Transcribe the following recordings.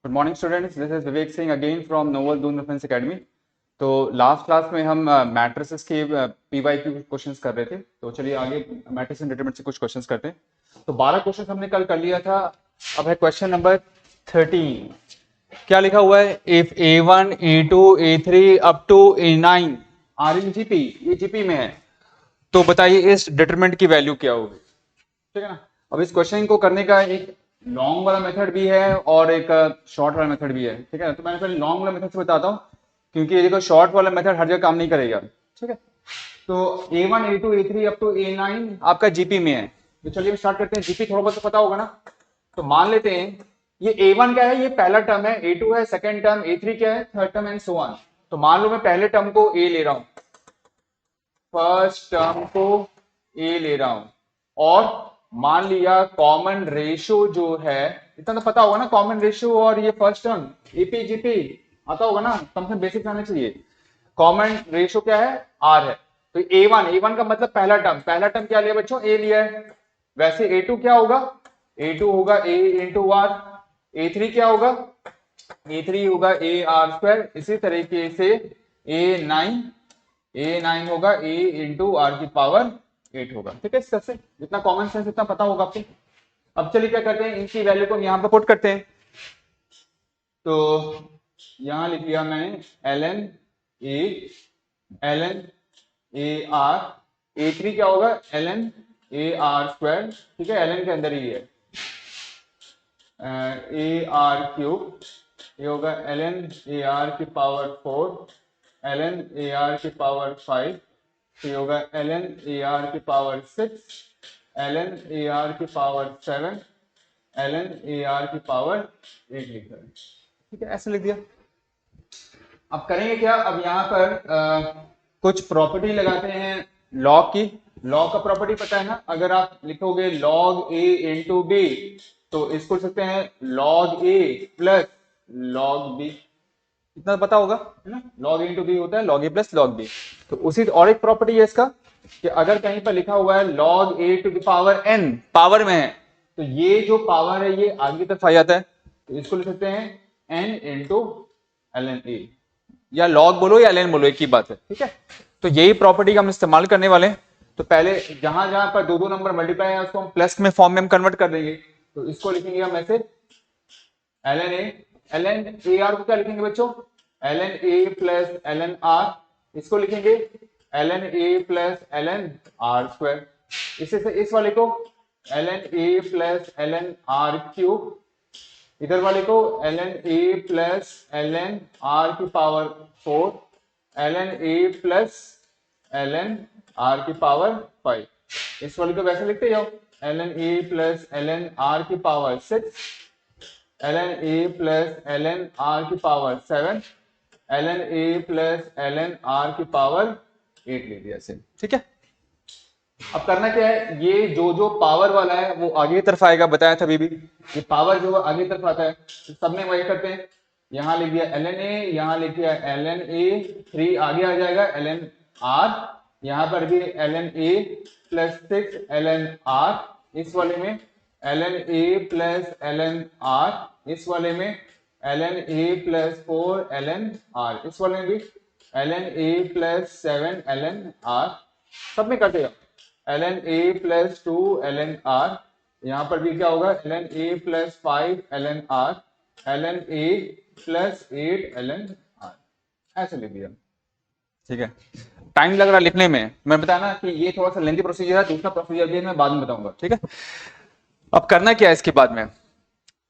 Good morning students, this is Vivek Singh again from novel Doon defence academy. तो last class में हम matrices के PYQ questions कर रहे थे। तो चलिए आगे मैट्रिक्स एंड डिटरमिनेंट से कुछ क्वेश्चंस करते हैं। तो 12 क्वेश्चंस हमने कल कर लिया था। अब है क्वेश्चन नंबर 13। क्या लिखा हुआ है? If A1 A2 A3 up to A9 are in GP, ये जीपी में है, तो बताइए इस डिटरमिनेंट की वैल्यू क्या होगी। ठीक है ना। अब इस क्वेश्चन को करने का एक लॉन्ग वाला मेथड भी है और एक शॉर्ट वाला मेथड भी है। ठीक है, तो मैंने पहले लॉन्ग वाला मेथड से बताता हूँ, क्योंकि ये देखो शॉर्ट वाला मेथड हर जगह काम नहीं करेगा। ठीक है, तो A1 A2 A3 up to A9 आपका जीपी में है। तो चलिए स्टार्ट करते हैं। जीपी थोड़ा बहुत तो पता होगा ना। तो मान लेते हैं ये A1 क्या है, ये पहला टर्म है, A2 है सेकंड टर्म, A3 क्या है third term, and so on. तो मान लो मैं पहले टर्म को A ले रहा हूं, फर्स्ट टर्म को A ले रहा हूं, और मान लिया कॉमन रेशियो जो है, इतना तो पता होगा ना, कॉमन रेशियो और ये फर्स्ट टर्म एपी जीपी आता होगा ना, कम से कम बेसिक आना चाहिए। कॉमन रेशियो क्या है? आर है। तो A1 का मतलब पहला टर्म क्या लिया बच्चों? ए लिया है। वैसे A2 क्या होगा? A2 होगा A इंटू आर। A3 क्या होगा? A3 होगा A आर स्क्वायर। इसी तरीके से A9 होगा A इंटू आर की पावर 8 होगा। ठीक है, सबसे जितना कॉमन सेंस इतना पता होगा आपको। अब चलिए क्या करते हैं, इनकी वैल्यू को यहाँ पे पुट करते हैं। तो यहां लिख लिया मैंने ln ए आर। A3 क्या होगा? ln A R square. ठीक है, ln के अंदर ही है ए आर क्यूब। ये होगा ln ए आर की पावर 4, ln ए आर की पावर 5, तो ये होगा ln ए आर की पावर 6, ln ए आर की पावर 7, ln ए आर की पावर 8 लिख रहा है। ठीक है, ऐसे लिख दिया। अब करेंगे क्या? अब यहाँ पर कुछ प्रॉपर्टी लगाते हैं लॉग की। लॉग का प्रॉपर्टी पता है ना, अगर आप लिखोगे लॉग ए इंटू बी, तो इसको लिख सकते हैं लॉग ए प्लस लॉग बी। इतना पता होगा है ना, लॉग ए इंटू बी होता है लॉग ए प्लस लॉग बी। तो उसी और एक प्रॉपर्टी है इसका कि अगर कहीं पर लिखा हुआ है log a to the power n, power में है, तो ये जो पावर है ये आगे की तरफ आ जाता है, तो इसको लिख सकते हैं n into l n a, या लॉग बोलो या एल बोलो, एक ही बात है। ठीक है, तो यही प्रॉपर्टी का हम इस्तेमाल करने वाले हैं। तो पहले जहां जहां पर दो नंबर मल्टीप्लाई है उसको हम प्लस में फॉर्म में हम कन्वर्ट कर देंगे। तो इसको लिखेंगे हम ऐसे ln ए आर को क्या लिखेंगे बच्चों? ln A plus ln R. इसको लिखेंगे ln A plus ln R square. इससे से इस वाले को ln A plus ln R cube, इधर वाले को ln A plus ln R की power 4, ln A plus ln R की पावर 5। इस वाले को वैसे लिखते जाओ ln A plus ln R की power 6, ln A plus ln R की power 7, ln A plus ln R की पावर 8 ले दिया से। ठीक है, अब करना क्या है, ये जो जो पावर वाला है वो आगे की तरफ आएगा, बताया था अभी भी, ये पावर जो आगे की तरफ आता है। तो सब में वही करते हैं, यहां लिख दिया ln a, यहां लिख दिया ln a, 3 आगे आ जाएगा ln r, यहां पर भी ln a plus 6 ln r, इस वाले में ln a plus ln r, इस वाले में ln a plus 4 ln r, इस वाले में भी ln a plus 7 ln r, सब में करते जाओ ln a plus 2 ln r, यहां पर भी क्या होगा ln a plus 5 ln r, ln a plus 8 ln r, ऐसे लिख दिया। ठीक है, टाइम लग रहा है लिखने में, मैं बताया ना कि ये थोड़ा सा लेंथी प्रोसीजर है, दूसरा प्रोसीजर भी मैं बाद में बताऊंगा। ठीक है, अब करना क्या है इसके बाद में,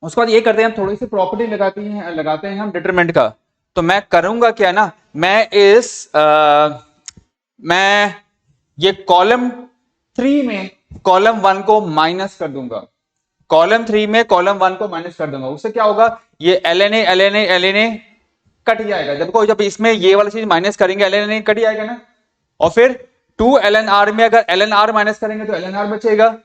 उसके बाद ये करते हैं हम थोड़ी सी प्रॉपर्टी लगाते हैं हम डिटरमिनेंट का। तो मैं करूंगा क्या ना, मैं ये कॉलम 3 में कॉलम 1 को माइनस कर दूंगा, कॉलम 3 में कॉलम 1 को माइनस कर दूंगा। उससे क्या होगा, ये ln a कट जाएगा। जब इसमें ये वाली चीज माइनस करेंगे ln a कट जाएगा ना, और फिर 2 ln r में अगर ln r माइनस करेंगे तो ln r बचेगा,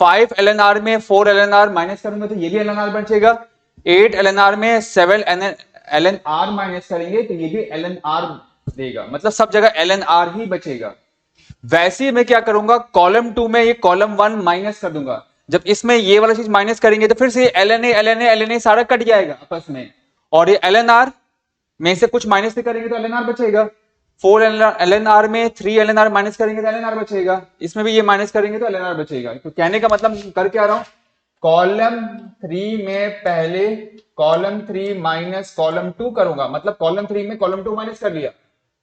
5 ln r में 4 ln r माइनस करेंगे तो ये भी ln r बचेगा, 8 ln r में 7 ln r माइनस करेंगे तो ये भी ln r देगा, मतलब सब जगह ln r ही बचेगा। वैसे ही मैं क्या करूंगा, कॉलम 2 में ये कॉलम 1 माइनस कर दूंगा। जब इसमें ये वाला चीज माइनस करेंगे तो फिर से ln a सारा कट जाएगा आपस में, और ये ln r में से कुछ माइनस करेंगे तो ln r बचेगा। 4 ln r में 3 ln r माइनस करेंगे तो ln r बचेगा, इसमें भी ये माइनस करेंगे तो ln r बचेगा। तो कहने का मतलब कर क्या रहा हूं, कॉलम 3 में पहले कॉलम 3 माइनस कॉलम 2 करूंगा, मतलब कॉलम 3 में कॉलम 2 माइनस कर लिया,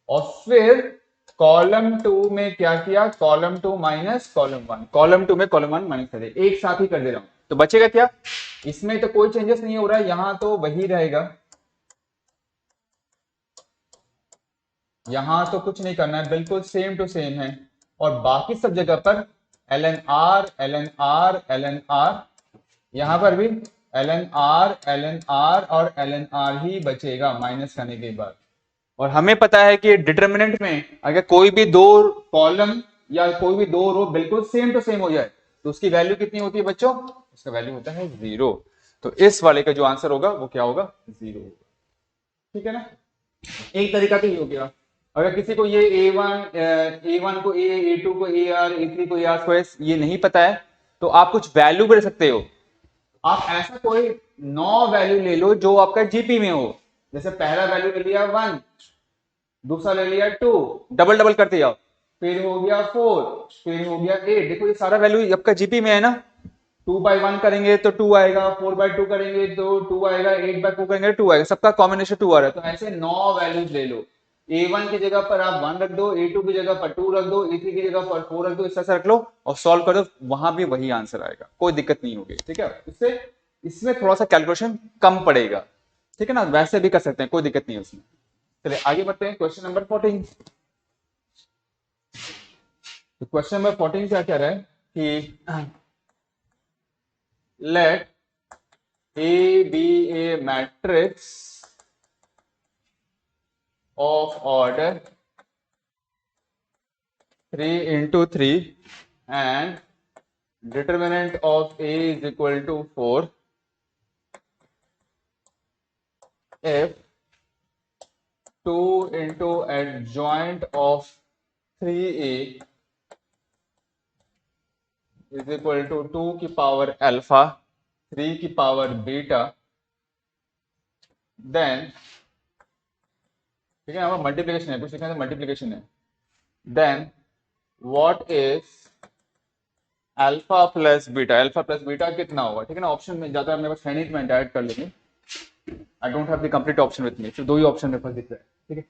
और फिर कॉलम 2 में क्या किया, कॉलम 2 माइनस कॉलम 1, कॉलम 2 में कॉलम 1 माइनस कर दिया, एक साथ ही कर दे रहा हूं। तो बचेगा क्या, इसमें तो कोई चेंजेस नहीं हो रहा है, यहां तो वही रहेगा, यहां तो कुछ नहीं करना है, बिल्कुल सेम टू सेम है, और बाकी सब जगह पर ln r ln r ln r, यहां पर भी ln r और ln r ही बचेगा माइनस करने के बाद। और हमें पता है कि डिटर्मिनेंट में अगर कोई भी दो कॉलम या कोई भी दो रो बिल्कुल सेम टू सेम हो जाए तो उसकी वैल्यू कितनी होती है बच्चों, उसका वैल्यू होता है 0। तो इस वाले का जो आंसर होगा वो क्या होगा, 0 होगा। ठीक है ना, एक तरीका तो ये हो गया। अगर किसी को ये a1 को a2 को ar a3 को ar स्क्वायर ये नहीं पता है तो आप कुछ वैल्यू भी रख सकते हो। आप ऐसा कोई 9 वैल्यू ले लो जो आपका जीपी में हो, जैसे पहला वैल्यू ले लिया 1, दूसरा ले लिया 2, डबल डबल करते जाओ, फिर हो गया 4, फिर हो गया 8। देखो ये सारा वैल्यू आपका जीपी में है ना, 2/1 करेंगे तो 2 आएगा, 4/2 करेंगे तो 2 आएगा, 8/2 करेंगे 2 आएगा, सबका कॉम्बिनेशन 2 आ रहा है। तो ऐसे 9 वैल्यूज ले लो, a1 की जगह पर आप 1 रख दो, a2 की जगह पर 2 रख दो, a3 की जगह पर 4 रख दो, इस तरह से रख लो और सॉल्व कर दो, वहां भी वही आंसर आएगा, कोई दिक्कत नहीं होगी। ठीक है, इससे इसमें थोड़ा सा कैलकुलेशन कम पड़ेगा। ठीक है ना, वैसे भी कर सकते हैं, कोई दिक्कत नहीं है उसमें। चलिए आगे बढ़ते हैं, क्वेश्चन नंबर 14। तो क्वेश्चन नंबर 14 क्या कह रहा है कि let A be a matrix of order 3 into 3 and determinant of A is equal to 4 if 2 into adjoint of 3A is equal to 2 की पावर अल्फा 3 की पावर बीटा, देन ठीक है, हमारा मल्टीप्लिकेशन है, कुछ लिखा है मल्टीप्लिकेशन है, then what is alpha plus beta, alpha plus beta कितना होगा। ठीक है ना, ऑप्शन में ज्यादा मेरे पास है नहीं तो मैं डायरेक्ट कर लेंगे, I don't have the complete option with me, सिर्फ दो ही ऑप्शन मेरे पास दिख रहा है। ठीक है,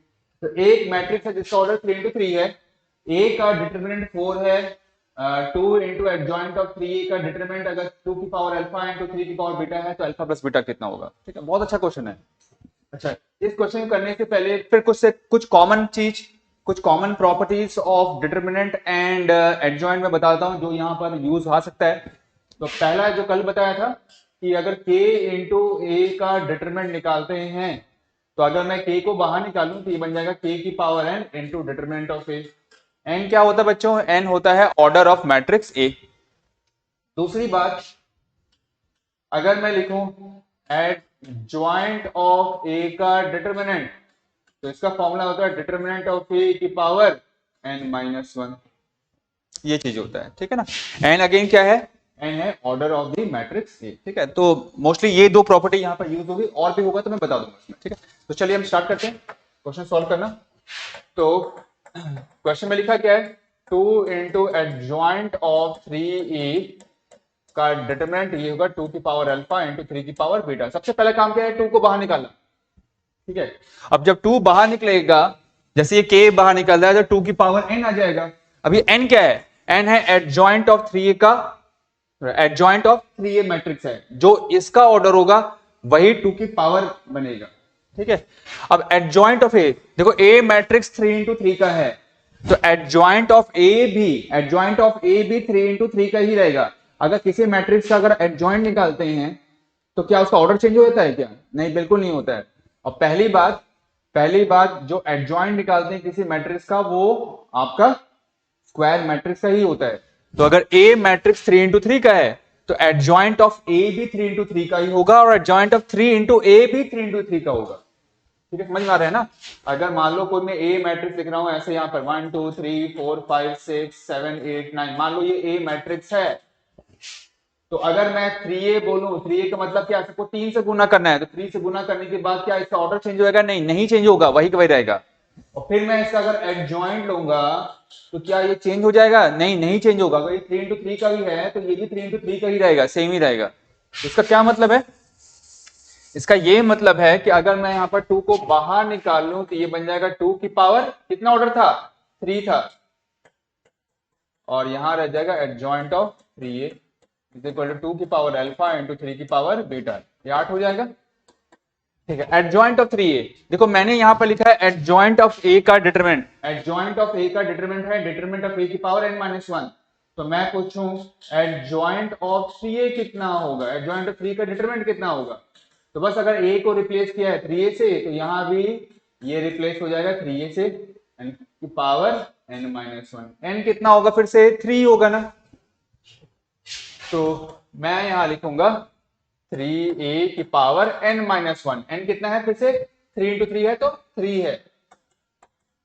तो एक मैट्रिक्स है जिसका ऑर्डर 3 into 3 है, ए का डिटरमिनेंट 4 है, 2 into एडजॉइंट ऑफ 3 का डिटरमिनेंट अगर 2 की पावर अल्फा इंटू 3 की पावर बीटा है तो अल्फा प्लस बीटा कितना होगा। ठीक है, बहुत अच्छा क्वेश्चन है। अच्छा, इस क्वेश्चन को करने से पहले फिर कुछ कॉमन चीज, कुछ common properties of determinant and adjoint में बताता हूं जो यहां पर यूज आ सकता है। तो पहला जो कल बताया था कि अगर k इंटू ए का डिटरमिनेंट निकालते हैं तो अगर मैं k को बाहर निकालूं तो ये बन जाएगा k की power n into determinant of a। n क्या होता है बच्चों, n होता है ऑर्डर ऑफ मैट्रिक्स a। दूसरी बात, अगर मैं लिखूं एडजॉइंट ऑफ a का डिटरमिनेंट तो इसका फॉर्मूला होता है डिटरमिनेंट ऑफ a की पावर n-1, ये चीज होता है। ठीक है ना, n अगेन क्या है, n है order of the matrix A। ठीक है, तो मोस्टली ये दो प्रॉपर्टी यहां पर यूज होगी, और भी होगा तो मैं बता दूंगा इसमें। ठीक है, तो चलिए हम स्टार्ट करते हैं क्वेश्चन सॉल्व करना। तो क्वेश्चन में लिखा क्या है, 2 into एडजॉइंट ऑफ 3A का डिटरमिनेंट ये होगा 2 की पावर अल्फा इंटू 3 की पावर बीटा। सबसे पहला काम क्या है, 2 को बाहर निकालना। ठीक है, अब जब 2 बाहर निकलेगा, जैसे ये k बाहर निकल रहा है तो 2 की पावर n आ जाएगा। अभी n क्या है, n है एडजॉइंट ऑफ 3A का, एडजॉइंट ऑफ 3A मैट्रिक्स है, जो इसका ऑर्डर होगा वही 2 की पावर बनेगा। ठीक है, अब एडजॉइंट ऑफ ए, देखो A मैट्रिक्स 3 into 3 का है तो एडजॉइंट ऑफ ए भी 3 into 3 का ही रहेगा। अगर किसी मैट्रिक्स का अगर एडजॉइंट निकालते हैं तो क्या उसका ऑर्डर चेंज हो जाता है क्या, नहीं, बिल्कुल नहीं होता है। और पहली बात जो एडजॉइंट निकालते हैं किसी मैट्रिक्स का वो आपका स्क्वायर मैट्रिक्स का ही होता है। तो अगर ए मैट्रिक्स 3 into 3 का है तो एडजॉइंट ऑफ ए भी 3 into 3 का ही होगा और एडजॉइंट ऑफ 3 into ए भी 3 into 3 का होगा। ठीक है, समझ में आ रहा है ना। अगर मान लो कोई मैं ए मैट्रिक्स लिख रहा हूं ऐसे यहां पर 1 2 3 4 5 6 7 8 9, मान लो ये ए मैट्रिक्स है, तो अगर मैं 3a बोलूं, 3a का मतलब क्या, सबको 3 से गुना करना है, तो 3 से गुना करने के बाद क्या इसका ऑर्डर चेंज होगा? नहीं, नहीं चेंज होगा, वही का वही रहेगा। और फिर मैं इसका अगर एडजॉइंट लूंगा तो क्या ये चेंज हो जाएगा? नहीं, नहीं चेंज होगा। अगर ये 3 into 3 का भी है तो ये भी 3 into 3 का ही रहेगा, सेम ही रहेगा। इसका क्या मतलब है? इसका ये मतलब है कि अगर मैं यहाँ पर 2 को बाहर निकाल लूं तो ये बन जाएगा 2 की पावर, कितना ऑर्डर था? 3 था, और यहां रह जाएगा adjoint of 3a is equal to 2 की पावर अल्फा इंटू 3 की पावर बीटा। ये 8 हो जाएगा। ठीक है, एडजॉइंट ऑफ 3a, देखो मैंने यहां पर लिखा है एडजॉइंट ऑफ a का डिटरमिनेंट। एडजॉइंट ऑफ a का डिटरमिनेंट है डिटरमिनेंट ऑफ a की पावर n-1। तो मैं पूछूं एडजॉइंट ऑफ 3a कितना होगा, एडजॉइंट ऑफ 3 का डिटरमिनेंट कितना होगा? तो बस अगर a को रिप्लेस किया है 3a से, तो यहां भी ये रिप्लेस हो जाएगा 3a से, n की पावर n-1। n कितना होगा? फिर से 3 होगा ना, तो मैं यहां लिखूंगा 3a की पावर n-1। n कितना है? फिर से 3 into 3 है तो 3 है,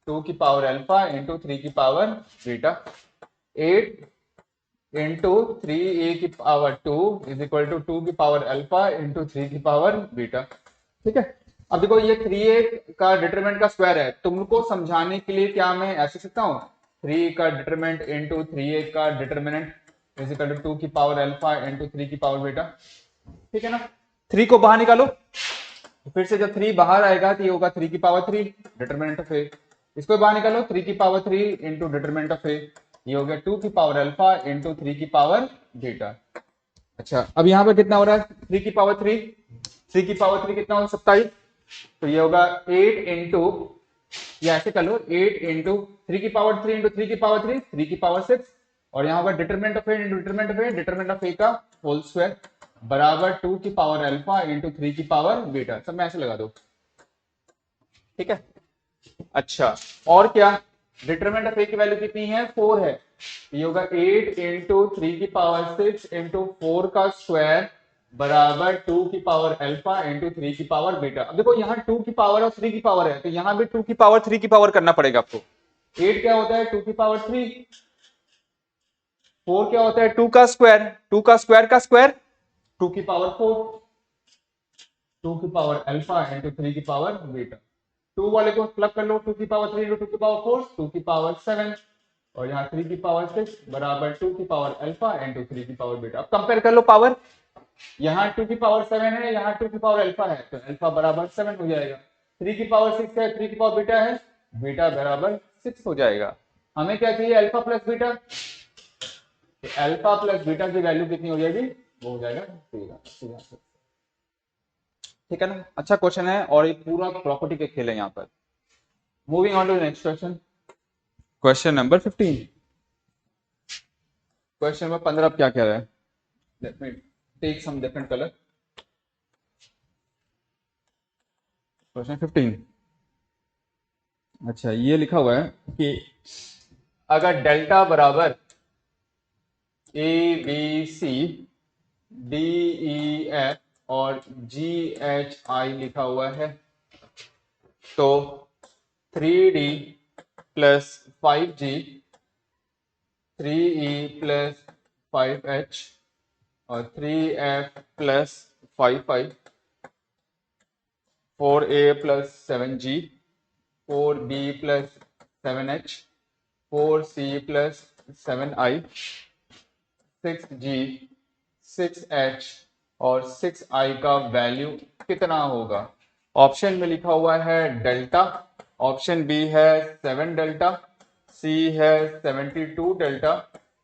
2 की पावर अल्फा इंटू 3 की पावर बीटा। 8 इंटू 3a की पावर 2 इज इक्वल टू 2 की पावर अल्फा इंटू 3 की पावर बीटा। ठीक है, अब देखो ये 3a का डिटरमिनेंट का स्क्वायर है, तुमको समझाने के लिए क्या मैं ऐसे सकता हूँ, 3 का डिटरमिनेंट इंटू 3a का डिटरमिनेंट इज इक्वल टू 2 की पावर अल्फा इंटू 3 की पावर बीटा। ठीक है ना, 3 को बाहर निकालो, तो फिर से जब 3 बाहर आएगा तो ये होगा 3 की पावर 3 डिटरमिनेंट ऑफ ए। इसको बाहर निकालो, 3 की पावर 3 इंटू डिटरमिनेंट ऑफ ए, ये हो गया 2 की पावर अल्फा इंटू 3 की पावर बीटा। अच्छा, अब यहाँ पर कितना हो रहा है? 3 की पावर 3, 3 की पावर 3 कितना होगा? 27। तो ये होगा 8 इंटू, या ऐसे कर लो 8 इंटू 3 की पावर 3 इंटू 3 की पावर 3, 3 की पावर 6, और यहाँ होगा determinant of A into determinant of A, determinant of A का होल स्क्वायर बराबर 2 की पावर अल्फा इंटू 3 की पावर बीटा। सब मैं ऐसे लगा दो। ठीक है, अच्छा और क्या, डिटरमिनेंट ऑफ ए की वैल्यू कितनी है? 4 है, ये होगा 8 इंटू 3 की पावर 6 इंटू 4 का स्क्वायर बराबर 2 की पावर अल्फा इंटू 3 की पावर बीटा। अब देखो यहाँ 2 की पावर और 3 की पावर है, तो यहाँ भी 2 की पावर 3 की पावर करना पड़ेगा आपको। 8 क्या होता है? 2 की पावर 3, 4 क्या होता है? 2 का स्क्वायर, 2 का स्क्वायर का स्क्वायर 2 की पावर 4, 2 की पावर अल्फा इंटू 3 की पावर बीटा। 2 वाले को प्लग कर लो, 2 की पावर 3 इंटू 2 की पावर 4, 2 की पावर 7, और यहाँ 3 की पावर 6 बराबर 2 की पावर अल्फा इंटू 3 की पावर बीटा। अब कंपेयर कर लो पावर, यहाँ 2 की पावर 7 है, यहाँ 2 की पावर अल्फा है, तो अल्फा बराबर 7 हो जाएगा। 3 की पावर 6 है, 3 की पावर बीटा है, बीटा बराबर 6 हो जाएगा। हमें क्या चाहिए? अल्फा प्लस बीटा, तो अल्फा प्लस बीटा की वैल्यू कितनी हो जाएगी? वो हो जाएगा 13। ठीक है ना, अच्छा क्वेश्चन है, और ये पूरा प्रॉपर्टी के खेल है यहाँ पर। Moving on to next question, question number 15। Question number 15 क्या कह रहा है? Let me take some different colour. Question 15, अच्छा ये लिखा हुआ है कि अगर डेल्टा बराबर A B C D E F और जी एच आई लिखा हुआ है, तो 3D plus 5G, 3E plus 5H और 3F plus 5I, 4A plus 7G, 4B plus 7H, 4C plus 7I, 6G, 6H और 6I का वैल्यू कितना होगा? ऑप्शन में लिखा हुआ है डेल्टा, ऑप्शन बी है 7 डेल्टा, सी है 72 डेल्टा,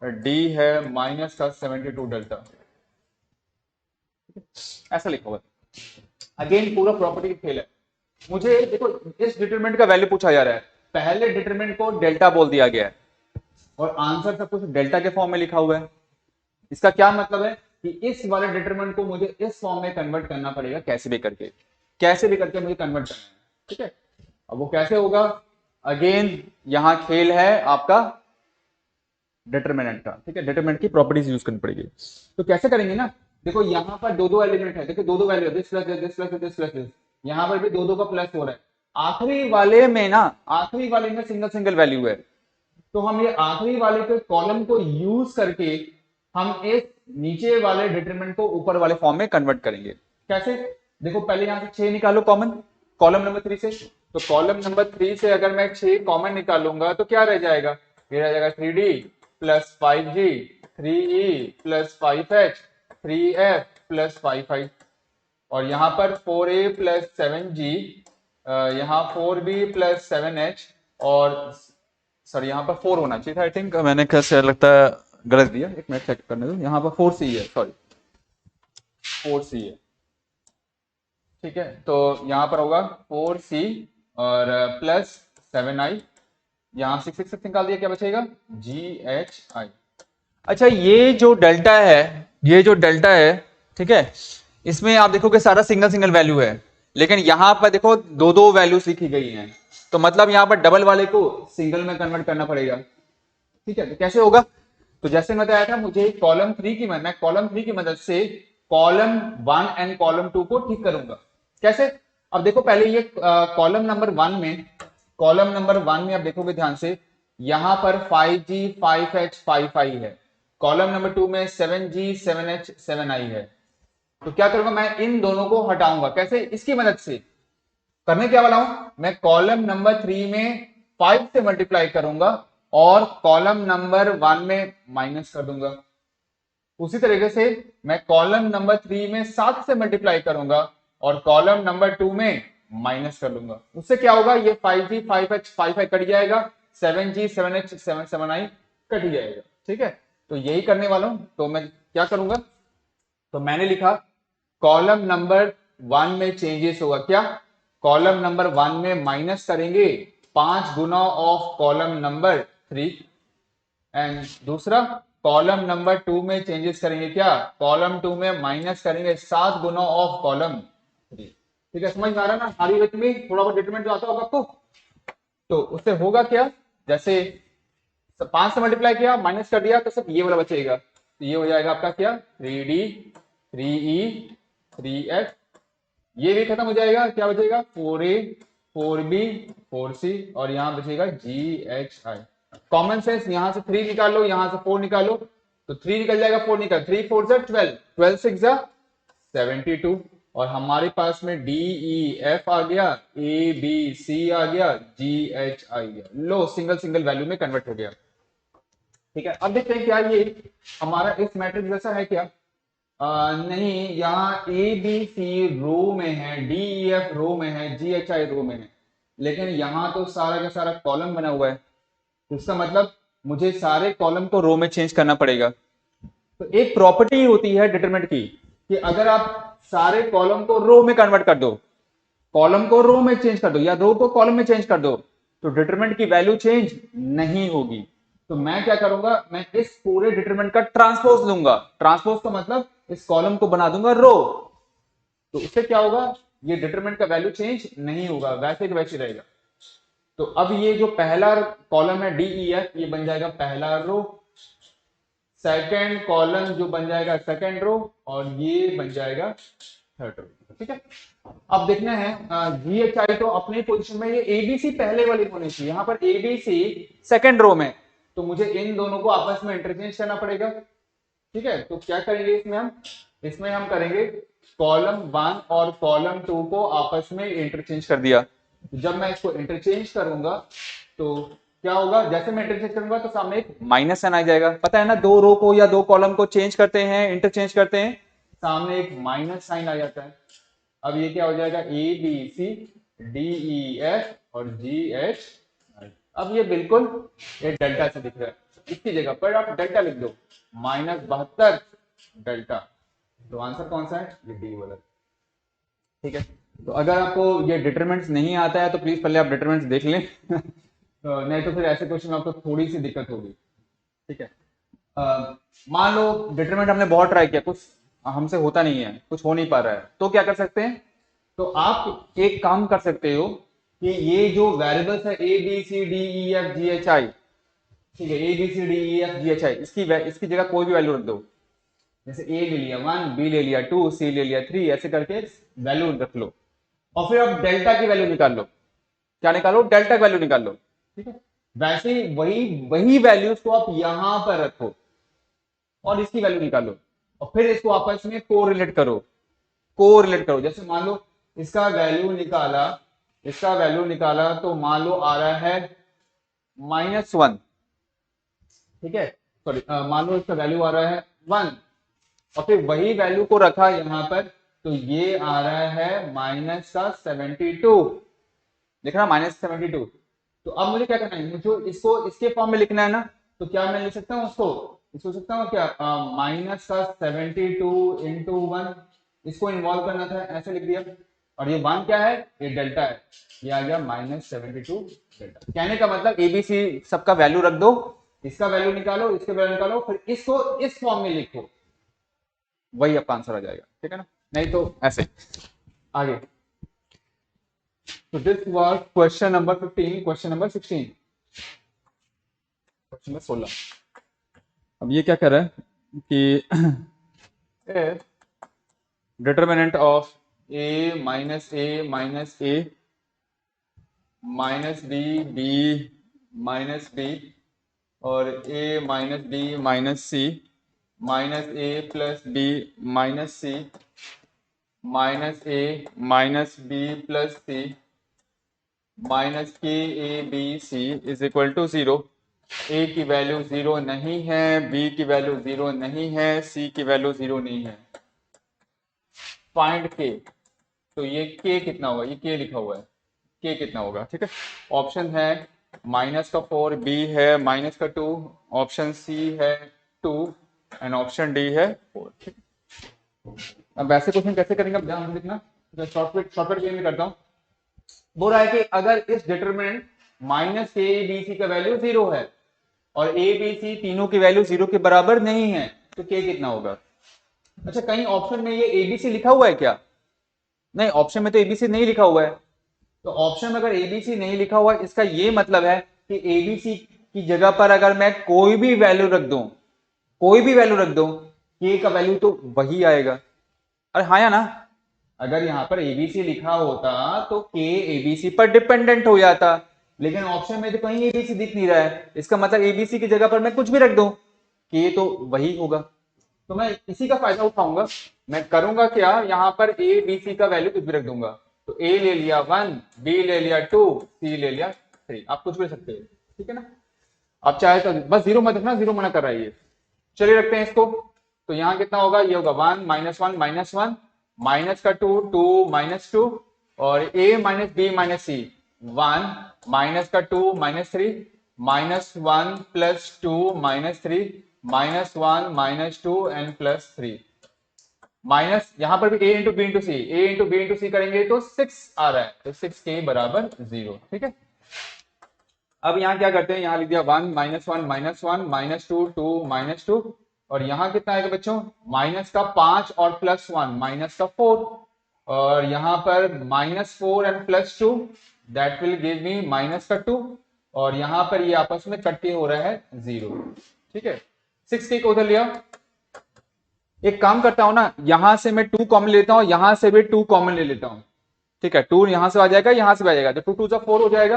डी है माइनस का 72 डेल्टा। ऐसा लिखा हुआ है। अगेन पूरा प्रॉपर्टी खेल है। मुझे देखो इस डिटरमिनेंट का वैल्यू पूछा जा रहा है, पहले डिटरमिनेंट को डेल्टा बोल दिया गया है और आंसर सब कुछ डेल्टा के फॉर्म में लिखा हुआ है। इसका क्या मतलब है कि इस वाले डिटरमिनेंट को मुझे इस फॉर्म में कन्वर्ट करना पड़ेगा, कैसे भी करके, कैसे भी करके मुझे कन्वर्ट करना है। ठीक है, अब वो कैसे होगा? अगेन यहां खेल है आपका डिटरमिनेंट का। ठीक है, डिटरमिनेंट की प्रॉपर्टीज यूज करनी पड़ेगी। तो कैसे करेंगे ना, देखो यहाँ पर दो दो एलिमेंट है, देखो दो दो value, this plus this plus this plus this, यहाँ पर भी दो दो का प्लस हो रहा है। आखिरी वाले में ना, आखिरी वाले में सिंगल सिंगल वैल्यू है, तो हम ये आखिरी वाले के कॉलम को यूज करके हम इस नीचे वाले डिटरमिनेंट को ऊपर वाले फॉर्म में कन्वर्ट करेंगे। कैसे? देखो पहले यहां से 6 निकालो कॉमन, कॉलम नंबर 3 से। तो कॉलम नंबर 3 से अगर मैं 6 कॉमन निकालूंगा तो क्या रह जाएगा? ये रह जाएगा 3d plus 5g 3e plus 5h 3f plus 5i। और यहाँ पर 4a प्लस 7g, यहाँ 4b प्लस 7h, और सॉरी यहाँ पर 4 होना चाहिए था, आई थिंक मैंने कैसे लगता है गलत दिया, एक मिनट चेक करने दो। यहाँ पर 4c है, सॉरी 4c है, ठीक है। तो यहाँ पर होगा 4c और प्लस 7i, यहाँ 6 निकाल दिया, क्या बचेगा? ghi। अच्छा ये जो डेल्टा है, ये जो डेल्टा है, ठीक है, इसमें आप देखोगे सारा सिंगल सिंगल वैल्यू है, लेकिन यहां पर देखो दो दो वैल्यूज लिखी गई हैं, तो मतलब यहां पर डबल वाले को सिंगल में कन्वर्ट करना पड़ेगा, ठीक है। तो कैसे होगा? तो जैसे मैं बताया था, मुझे कॉलम 3 की मदद, मैं कॉलम 3 की मदद से कॉलम 1 एंड कॉलम 2 को ठीक करूंगा। कैसे? अब देखो पहले ये कॉलम नंबर 1 में, कॉलम नंबर 1 में आप देखोगे ध्यान से, यहां पर 5g 5h 5i है। कॉलम नंबर 2 में 7g 7h 7i है। तो क्या करूंगा? मैं इन दोनों को हटाऊंगा। कैसे? इसकी मदद से करने क्या वाला हूं, मैं कॉलम नंबर 3 में 5 से मल्टीप्लाई करूंगा और कॉलम नंबर 1 में माइनस कर दूंगा। उसी तरीके से मैं कॉलम नंबर 3 में 7 से मल्टीप्लाई करूंगा और कॉलम नंबर 2 में माइनस कर लूंगा। उससे क्या होगा? ये 5g 5h 5i कट जाएगा, 7g 7h 7i कट जाएगा, ठीक है। तो यही करने वाला हूं। तो मैं क्या करूंगा? तो मैंने लिखा कॉलम नंबर 1 में चेंजेस होगा क्या? कॉलम नंबर 1 में माइनस करेंगे 5 गुना ऑफ कॉलम नंबर 3, एंड दूसरा कॉलम नंबर 2 में चेंजेस करेंगे क्या? कॉलम 2 में माइनस करेंगे 7 गुना ऑफ कॉलम 3। ठीक है, समझ में आ रहा है ना? हारी विथ में थोड़ा बहुत डिटरमिनेंट जो आता होगा आपको, तो उससे होगा क्या? जैसे 5 से मल्टीप्लाई किया, माइनस कर दिया, तो सिर्फ ये वाला बचेगा। तो ये हो जाएगा आपका क्या? 3d 3e 3f, ये भी खत्म हो जाएगा। क्या बचेगा? 4a 4b 4c, और यहां बचेगा ghi। कॉमन सेंस, यहां से 3 निकाल लो, यहां से 4 निकालो, तो 3 निकल जाएगा, 4 निकल, 3 4 जा 12, 12 6 जा 72, और हमारे पास में d e f आ गया, a b c आ गया, g h आ गया। लो, सिंगल सिंगल वैल्यू में कन्वर्ट हो गया। ठीक है, अब देखते हैं क्या ये हमारा इस मैट्रिक्स जैसा है क्या? नहीं, यहाँ ए बी सी रो में है, डी ई एफ रो में है, जी एच आई रो में है, लेकिन यहाँ तो सारा का सारा कॉलम बना हुआ है। तो इसका मतलब मुझे सारे कॉलम को रो में चेंज करना पड़ेगा। तो एक प्रॉपर्टी होती है डिटरमिनेंट की कि अगर आप सारे कॉलम को रो में कन्वर्ट कर दो, कॉलम को रो में चेंज कर दो या रो को कॉलम में चेंज कर दो, तो डिटरमिनेंट की वैल्यू चेंज नहीं होगी। तो मैं क्या करूंगा? मैं इस पूरे डिटरमिनेंट का ट्रांसपोज लूंगा। ट्रांसपोज का मतलब इस कॉलम को बना दूंगा रो, तो उससे क्या होगा? ये डिटरमिनेंट का वैल्यू चेंज नहीं होगा, वैसे के वैसे रहेगा। तो अब ये जो पहला कॉलम है डी ई एफ, ये बन जाएगा पहला रो, सेकंड कॉलम जो बन जाएगा सेकंड रो, और ये बन जाएगा थर्ड रो। ठीक है, अब देखना है जी एच आई तो अपनी पोजीशन में, ये एबीसी पहले वाली होनी चाहिए, यहाँ पर एबीसी सेकंड रो में, तो मुझे इन दोनों को आपस में इंटरचेंज करना पड़ेगा। ठीक है, तो क्या करेंगे इसमें हम करेंगे कॉलम 1 और कॉलम 2 को आपस में इंटरचेंज कर दिया। जब मैं इसको इंटरचेंज करूंगा तो क्या होगा? जैसे मैं इंटरचेंज करूंगा तो सामने एक माइनस साइन आ जाएगा। पता है ना, दो रो को या दो कॉलम को चेंज करते हैं, इंटरचेंज करते हैं, सामने एक माइनस साइन आ जाता है। अब ये क्या हो जाएगा? A B C D E F और जी एच। अब ये बिल्कुल ये डेल्टा से दिख रहा है, इसकी जगह पर आप डेल्टा लिख दो, -72 डेल्टा। तो आंसर कौन सा है? ये डी वाला। ठीक है, तो अगर आपको ये डिटरमिनेंट्स नहीं आता है तो प्लीज पहले आप डिटरमिनेंट्स देख लें तो नहीं तो फिर ऐसे क्वेश्चन में आपको थोड़ी सी दिक्कत होगी। ठीक है, मान लो डिटरमिनेंट हमने बहुत ट्राई किया, कुछ हमसे होता नहीं है, कुछ हो नहीं पा रहा है, तो क्या कर सकते हैं? तो आप एक काम कर सकते हो कि ये जो वेरिएबल्स है A B C D E F G H I, ठीक है, A B C D E F G H I, इसकी जगह कोई भी वैल्यू रख दो। जैसे ए ले लिया 1, बी ले लिया 2, सी ले लिया 3, ऐसे करके वैल्यू रख लो, और फिर आप डेल्टा की वैल्यू निकाल लो। क्या निकालो? डेल्टा की वैल्यू निकाल लो। ठीक है, वैसे वही वैल्यूज को आप यहां पर रखो। और इसकी वैल्यू निकालो और फिर इसको आपस में कोरिलेट करो। जैसे मान लो इसका वैल्यू निकाला तो मान लो आ रहा है -1, ठीक है, सॉरी, मान लो इसका वैल्यू आ रहा है 1 और फिर वही वैल्यू को रखा यहाँ पर, तो ये आ रहा है -72, लिख रहा -72। तो अब मुझे क्या करना है, मुझे इसको इसके फॉर्म में लिखना है ना, तो क्या मैं लिख सकता हूँ इसको लिख सकता हूँ क्या, -72 इंटू 1, इसको इन्वॉल्व करना था, ऐसे लिख दिया। और ये 1 क्या है, ये डेल्टा है, ये आ गया -72 डेल्टा। कहने का मतलब एबीसी सबका वैल्यू रख दो, इसका वैल्यू निकालो, इसके वैल्यू निकालो, फिर इसको इस फॉर्म में लिखो, वही आपका आंसर आ जाएगा, ठीक है ना। नहीं तो ऐसे आगे। So this was question number 15, question number 16, question number 16। अब ये क्या कर रहा है कि determinant of a minus a minus a minus b b minus b और a minus b minus c minus a plus b minus c minus a minus b plus c minus के A B C is equal to 0। A की value 0 नहीं है, B की value 0 नहीं है, सी की value 0 नहीं है। फाइंड के, तो ये के कितना होगा, ये के लिखा हुआ है, के कितना होगा, ठीक है। ऑप्शन है -4, बी है -2, ऑप्शन सी है 2 एंड ऑप्शन डी है 4, ठीक है। अब वैसे क्वेश्चन कैसे करेंगे, अब ध्यान से देखना, शॉर्टकट वे में करता हूँ। बोल रहा है कि अगर इस डिटरमिनेंट -a b c का वैल्यू 0 है और a b c तीनों की वैल्यू 0 के बराबर नहीं है, तो k कितना होगा। अच्छा, कहीं ऑप्शन में ये abc लिखा हुआ है क्या, नहीं, ऑप्शन में तो abc नहीं लिखा हुआ है। तो ऑप्शन में अगर abc नहीं लिखा हुआ है, इसका ये मतलब है कि abc की जगह पर अगर मैं कोई भी वैल्यू रख दूं, k का वैल्यू तो वही आएगा। अरे हाँ या ना, अगर यहाँ पर एबीसी लिखा होता तो के एबीसी पर डिपेंडेंट हो जाता, लेकिन ऑप्शन में तो कहीं एबीसी दिख नहीं रहा है, इसका मतलब एबीसी की जगह पर मैं कुछ भी रख दूं, के तो वही होगा। तो मैं इसी का फायदा उठाऊंगा, मैं करूंगा क्या, यहाँ पर ए बी सी का वैल्यू कुछ भी रख दूंगा। तो ए ले लिया 1, बी ले लिया 2, सी ले लिया 3, आप कुछ भी सकते हो, ठीक है ना। आप चाहे तो बस 0 मत रखना, 0 मना कर रहा है ये। चलिए रखते हैं इसको, तो यहाँ कितना होगा, ये होगा 1 -1 -1 माइनस का 2 2 -2 और a minus B minus C 1 minus का 2 -3 -1 प्लस 2 -3 -1 -2 एंड प्लस 3 माइनस, यहां पर भी a into B into C, a into B into C करेंगे तो 6 आ रहा है, तो 6 के बराबर 0, ठीक है। अब यहाँ क्या करते हैं, यहाँ लिख दिया 1 -1 -1 -2 2 -2 और यहाँ कितना आएगा बच्चों, माइनस का 5 और +1 माइनस का 4 और यहाँ पर -4 and +2 that will give me minus का 2 और यहाँ पर ये आपस में कट के हो रहा है 0, ठीक है। 6 के उधर लिया, एक काम करता हूं ना, यहां से मैं 2 कॉमन लेता हूं, यहां से भी 2 कॉमन ले लेता हूं, ठीक है। 2 यहां से आ जाएगा, यहां से भी आ जाएगा, तो 2 2 4 हो जाएगा,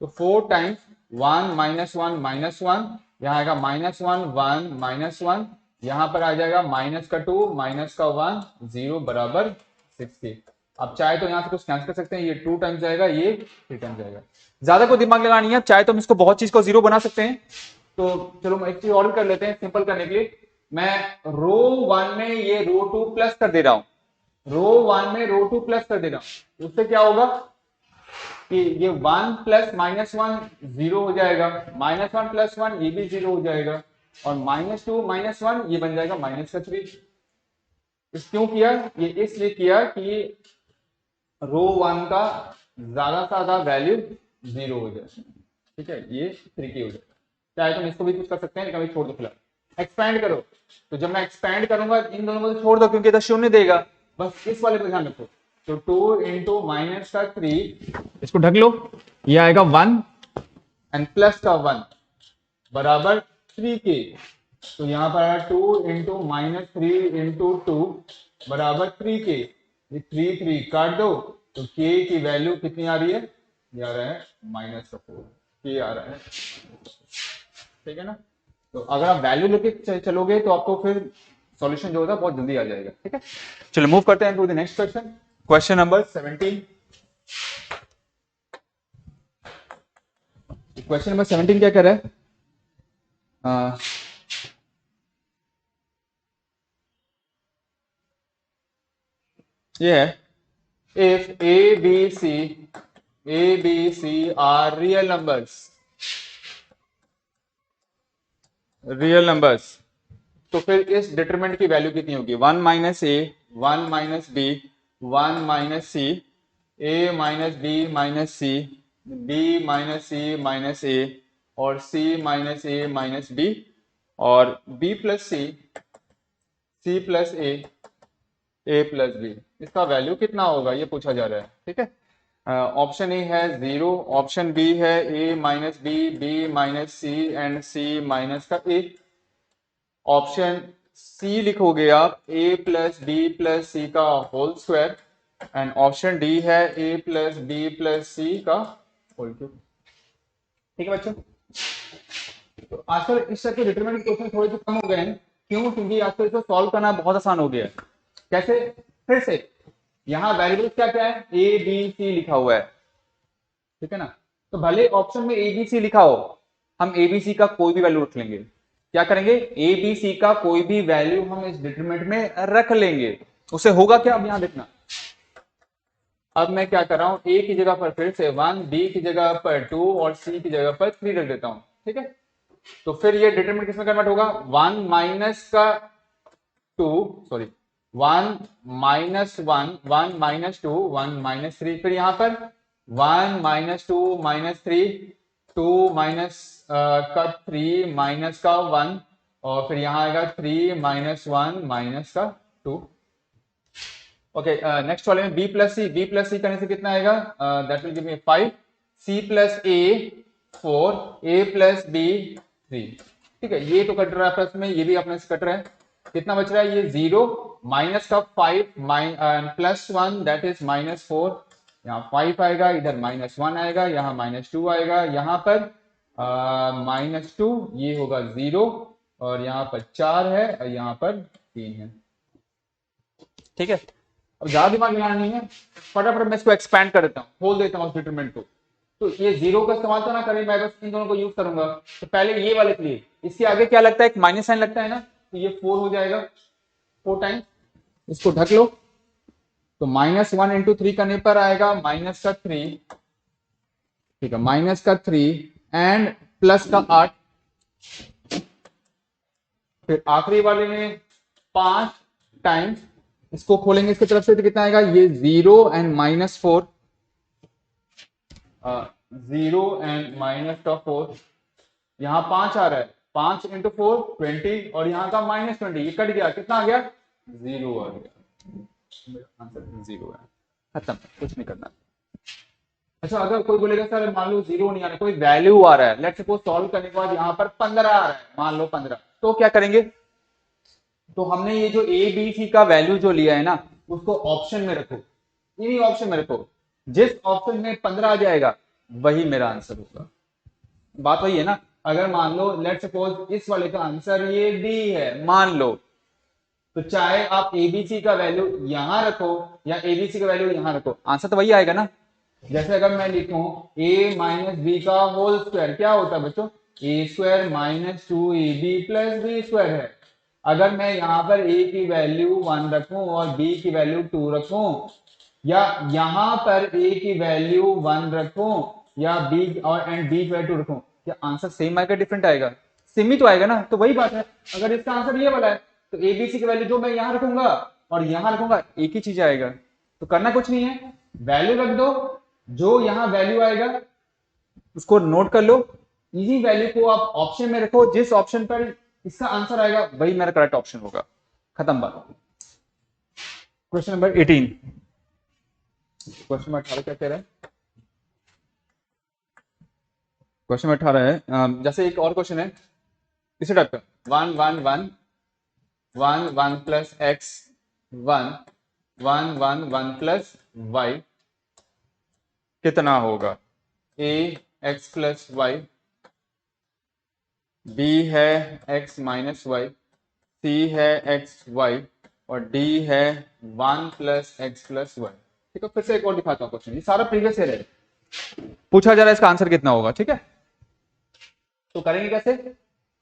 तो 4 टाइम्स 1 -1 -1, यहाँ आएगा -1 1 -1, यहाँ पर आ जाएगा माइनस का 2 माइनस का 1 0 बराबर 60। अब चाहे तो यहाँ से कुछ कैंसिल कर सकते हैं, ये 2 टाइम्स जाएगा, ये 3 टाइम्स जाएगा, ज्यादा को दिमाग लगानी है, चाहे तो हम इसको बहुत चीज को 0 बना सकते हैं। तो चलो एक चीज और कर लेते हैं सिंपल करने के लिए, मैं रो 1 में ये रो 2 प्लस कर दे रहा हूं, रो 1 में रो 2 प्लस कर दे रहा हूं, उससे क्या होगा कि ये 1 प्लस -1 0 हो जाएगा, -1 प्लस 1 ये भी 0 हो जाएगा और -2 -1 ये बन जाएगा -3। इस क्यों किया, ये इसलिए किया कि रो 1 का ज्यादा से ज्यादा वैल्यू 0 हो जाए, ठीक है, ये 3 की हो जाए। चाहे तुम इसको भी कुछ कर सकते हैं, लेकिन अभी छोड़ दो फिलहाल। एक्सपैंड करो, तो जब मैं एक्सपैंड करूंगा इन दोनों को छोड़ दो क्योंकि तो शून्य देगा, बस इस वाले पे ध्यान रखो। तो 2 इंटू माइनस का 3, इसको ढक लो, ये आएगा 1 एंड प्लस का 1 बराबर 3 के, तो यहाँ पर आया 2 इंटू -3 इंटू 2 बराबर 3 के, ये 3 3 काट दो, तो के की वैल्यू कितनी आ रही है, ये आ रहा है -4, के आ रहा है, ठीक है ना। तो अगर आप वैल्यू लेके चलोगे तो आपको फिर सॉल्यूशन जो होता है बहुत जल्दी आ जाएगा। ठीक है, चलो मूव करते हैं to the next question. Question number 17। Question number 17 क्या कर रहा है? ये है, if A B C are real numbers, तो फिर इस डिटरमिनेंट की वैल्यू कितनी होगी? 1 माइनस ए, 1 माइनस बी, 1 माइनस सी, ए माइनस बी माइनस सी, बी माइनस सी माइनस ए, और सी माइनस ए माइनस बी, और बी प्लस सी प्लस ए प्लस बी। इसका वैल्यू कितना होगा ये पूछा जा रहा है। ठीक है, ऑप्शन ए है 0, ऑप्शन बी है A minus B, B minus C and C minus का ए, ऑप्शन सी लिखोगे आप A plus B plus C का whole square, and option D है A plus B plus C का whole cube. ठीक है बच्चों, तो आजकल इस तरह के डिटरमिनेंट क्वेश्चन थोड़े से कम हो गए हैं। क्यों? क्योंकि आजकल इसको सॉल्व करना बहुत आसान हो गया है। कैसे? फिर से यहाँ वेरिएबल क्या क्या है? ए बी सी लिखा हुआ है। ठीक है ना, तो भले ऑप्शन में ए बी सी लिखा हो, हम ए बी सी का कोई भी वैल्यू रख लेंगे। क्या करेंगे? ए बी सी का कोई भी वैल्यू हम इस डिटरमिनेंट में रख लेंगे। उसे होगा क्या? अब यहां देखना, अब मैं क्या कर रहा हूं, ए की जगह पर फिर से 1, बी की जगह पर 2 और सी की जगह पर 3 रख देता हूं। ठीक है, तो फिर ये डिटरमिनेंट किसमें कन्वर्ट होगा? 1 माइनस का 2, सॉरी 1 माइनस 1, 1 माइनस 2, 1 माइनस 3, फिर यहां पर 1 माइनस 2 माइनस 3, 2 माइनस का 3 माइनस का 1, और फिर यहां आएगा 3 माइनस 1 माइनस का 2। ओके, नेक्स्ट वाले में बी प्लस सी करने से कितना आएगा? That will give me 5, C plus A 4, A plus B 3। ठीक है, ये तो कट रहा है प्लस में, ये भी अपने से कट रहा है। कितना बच रहा है? ये 0 माइनस का 5 प्लस 1 दैट इज माइनस 4, यहाँ 5 आएगा, इधर माइनस 1 आएगा, यहाँ माइनस 2 आएगा, यहाँ पर माइनस 2, ये होगा 0, और यहाँ पर 4 है और यहाँ पर 3 है। ठीक है, अब ज्यादा दिमाग लगाना नहीं है, फटाफट मैं इसको एक्सपैंड कर देता हूँ, खोल देता हूँ उस डिटरमिनेंट को। तो ये 0 का इस्तेमाल तो ना करें, मैं बस इन दोनों को यूज करूंगा। तो पहले ये वाले के लिए, इसके आगे क्या लगता है? एक माइनस साइन लगता है ना, तो ये 4 हो जाएगा, 4 टाइम्स। इसको ढक लो, तो माइनस 1 इंटू 3 करने पर आएगा माइनस का 3। ठीक है, माइनस का 3 एंड प्लस का 8, फिर आखिरी वाले में 5 टाइम्स। इसको खोलेंगे इसकी तरफ से तो कितना आएगा? ये 0 एंड माइनस 4, 0 एंड माइनस का 4, यहाँ 5 आ रहा है, 5 इंटू 4 20, और यहाँ का माइनस 20, ये कट गया, कितना आ गया? 0 आ गया। आंसर 0 है, खत्म, कुछ नहीं करना। अच्छा, अगर कोई बोलेगा सर मान लो 0 नहीं आ रहा, कोई वैल्यू आ रहा है, लेट्स सपोज सॉल्व करने के बाद यहाँ पर 15 आ रहा है, मान लो 15, तो क्या करेंगे? तो हमने ये जो ए बी सी का वैल्यू जो लिया है ना, उसको ऑप्शन में रखो, इन्हीं ऑप्शन में रखो, जिस ऑप्शन में 15 आ जाएगा वही मेरा आंसर होगा। बात वही है ना, अगर मान लो लेट्स सपोज इस वाले का आंसर ये डी है मान लो, तो चाहे आप एबीसी का वैल्यू यहां रखो या एबीसी का वैल्यू यहां रखो, आंसर तो वही आएगा ना। जैसे अगर मैं लिखूं ए माइनस बी का होल स्क्वायर, क्या होता है बच्चों? A square minus 2ab plus B square है। अगर मैं यहाँ पर a की वैल्यू 1 रखूं और b की वैल्यू 2 रखूं, या यहाँ पर a की वैल्यू 1 रखूं या b और एंड b की वैल्यू 2 रखूं, क्या आंसर सेम आएगा डिफरेंट आएगा? सेम ही तो आएगा ना। तो वही बात है, अगर इसका आंसर ये वाला है तो ए बी सी की वैल्यू जो मैं यहाँ रखूंगा और यहाँ रखूंगा एक ही चीज आएगा। तो करना कुछ नहीं है, वैल्यू रख दो, जो यहाँ वैल्यू आएगा उसको नोट कर लो, इसी वैल्यू को आप ऑप्शन में रखो, जिस ऑप्शन पर इसका आंसर आएगा वही मेरा करेक्ट ऑप्शन होगा, खत्म बात। क्वेश्चन नंबर 18, क्वेश्चन नंबर 18 क्या कह रहा है? क्वेश्चन नंबर 18 है जैसे एक और क्वेश्चन है इसी टाइप का, 1 1 1 1 1 प्लस एक्स 1 1 1 1 प्लस वाई कितना होगा? ए एक्स प्लस वाई B है x माइनस वाई, C है x वाई और D है 1 प्लस एक्स प्लस वाई। ठीक है, फिर से एक और दिखाता हूँ क्वेश्चन, ये सारा प्रीवियस ईयर है, पूछा जा रहा है इसका आंसर कितना होगा। ठीक है, तो करेंगे कैसे,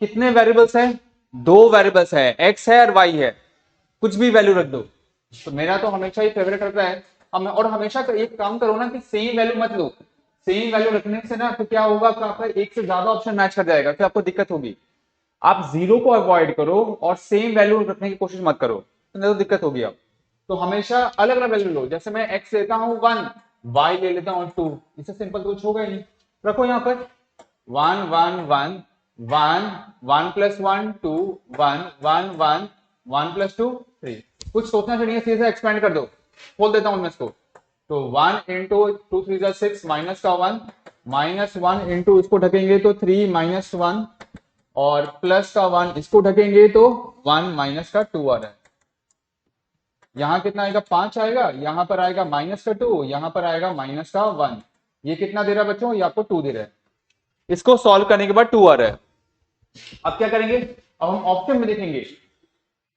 कितने वेरिएबल्स हैं, दो वेरिएबल्स है, x है और y है, कुछ भी वैल्यू रख दो। तो मेरा तो हमेशा ही फेवरेट रहता है, और हमेशा एक काम करो ना कि सेम वैल्यू मत लो, सेम वैल्यू रखने से ना तो क्या होगा कि आपका एक से ज्यादा ऑप्शन मैच कर जाएगा, फिर आपको दिक्कत होगी। आप जीरो को अवॉइड करो और सेम वैल्यू रखने की कोशिश मत करो, तो दिक्कत होगी। आप तो हमेशा अलग अलग वैल्यू लो, जैसे मैं x लेता हूं 1, y ले लेता हूं 2, इससे सिंपल कुछ होगा ही नहीं। रखो यहाँ पर 1 1 1 1 1 प्लस 1 2 1 1 1 1 प्लस 2 3, कुछ सोचना चाहिए, सीधे एक्सपेंड कर दो, खोल देता हूं मैं इसको। तो 1 इंटू 2 3 जा 6 माइनस का 1 माइनस 1 इंटू इसको ढकेंगे तो 3 माइनस 1 और प्लस का 1 इसको ढकेंगे तो 1 माइनस का 2 आ रहा है। यहां कितना आएगा 5 आएगा, यहां पर आएगा माइनस का 2, यहां पर आएगा माइनस का 1। ये कितना दे रहा है बच्चों, ये आपको 2 दे रहा है। इसको सॉल्व करने के बाद 2 आ रहा है। अब क्या करेंगे, अब हम ऑप्शन में देखेंगे,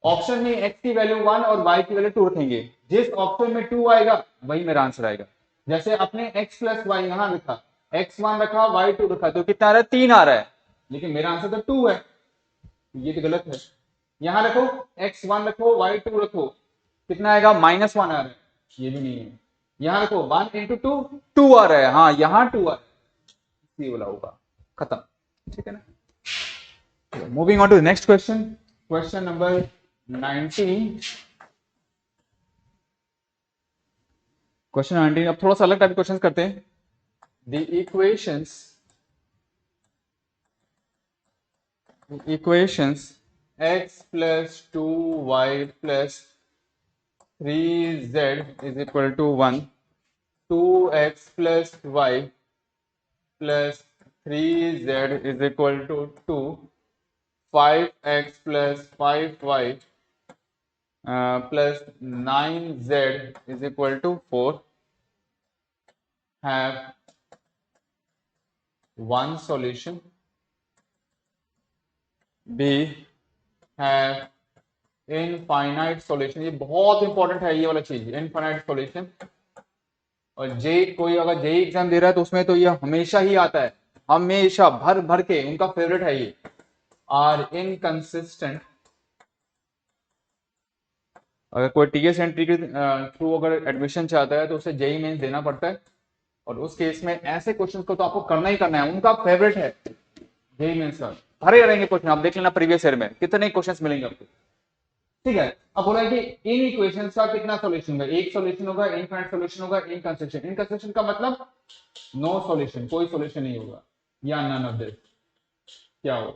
ऑप्शन में x की वैल्यू 1 और y की वैल्यू 2 रखेंगे, जिस ऑप्शन में 2 आएगा वही मेरा आंसर आएगा। जैसे अपने x प्लस वाई यहां रखा, x1 रखा y2 रखा, तो कितना आ रहा है 3 आ रहा है, लेकिन मेरा आंसर तो 2 है, ये तो गलत है। यहां रखो x1 रखो y2 रखो, कितना आएगा -1 आ रहा है, ये भी नहीं है। यहां रखो 1 इंटू 2 2 आ रहा है, हाँ यहां 2 आ रहा है, ये वाला होगा, खत्म। ठीक है ना, moving on to the next question, question number 19। Question 19, अब थोड़ा सा अलग टाइप के क्वेश्चन करते हैं। The equations x plus 2y plus 3z is equal to 1, 2x plus y plus 3z is equal to 2, 5x plus 5y plus 9z is equal to 4 have one solution, B have infinite solution। ये बहुत important है ये वाला चीज, infinite solution. और जे कोई अगर जे exam दे रहा है तो उसमें तो ये हमेशा ही आता है, हमेशा भर भर के, उनका फेवरेट है ये। आर इनकंसिस्टेंट, अगर कोई टीएस एंट्री के थ्रू अगर एडमिशन चाहता है तो उसे जेई मेंस देना पड़ता है, और उस केस में ऐसे क्वेश्चंस को तो आपको करना ही करना है, उनका फेवरेट है जेई मेंस का, भरे रहेंगे क्वेश्चन। आप देख लेना प्रीवियस ईयर में कितने क्वेश्चंस मिलेंगे आपको। ठीक है, अब बोला है कि इन इक्वेशंस का कितना सॉल्यूशन होगा, एक सॉल्यूशन होगा, इनफाइनाइट सॉल्यूशन होगा, इनकंसिस्टेंट। इनकंसिस्टेंट का मतलब नो सॉल्यूशन, कोई सॉल्यूशन नहीं होगा, या नन ऑफ दिस। क्या होगा,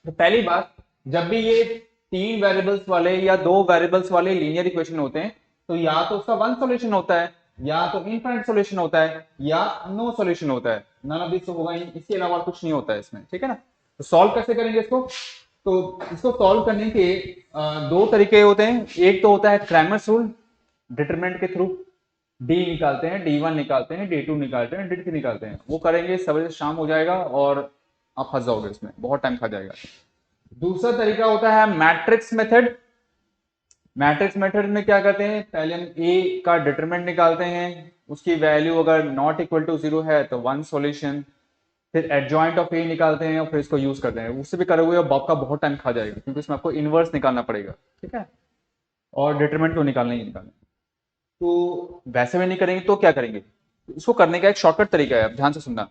तो पहली बात, जब भी ये तीन वेरिएबल्स वाले या दो वेरिएबल्स वाले लीनियर इक्वेशन होते हैं तो या तो उसका वन सॉल्यूशन होता है, या तो इनफाइनाइट सॉल्यूशन होता है, या नो सॉल्यूशन होता है। नन ऑफ दिस तो होगा ही, इसके अलावा कुछ नहीं होता है इसमें। ठीक है ना, तो सॉल्व कैसे करेंगे इसको, तो इसको सॉल्व करने के दो तरीके होते हैं। एक तो होता है क्रैमर्स रूल, डिटरमिनेंट के थ्रू डी निकालते हैं, D1 निकालते हैं, D2 निकालते हैं, D3 निकालते हैं। वो करेंगे, सवेरे शाम हो जाएगा और आप फंस जाओगे इसमें, बहुत टाइम खा जाएगा। दूसरा तरीका होता है मैट्रिक्स मेथड। मैट्रिक्स मेथड में क्या करते हैं, पहले हम ए का डिटरमिनेंट निकालते हैं, उसकी वैल्यू अगर नॉट इक्वल टू 0 है तो वन सॉल्यूशन, फिर एडजॉइंट ऑफ ए निकालते हैं और फिर इसको यूज करते हैं। उससे भी करोगे और आपका बहुत टाइम खा जाएगा, क्योंकि इसमें आपको इनवर्स निकालना पड़ेगा। ठीक है, और डिटरमिनेंट को निकालना ही निकालना। तो वैसे में नहीं करेंगे तो क्या करेंगे, इसको करने का एक शॉर्टकट तरीका है, ध्यान से सुनना।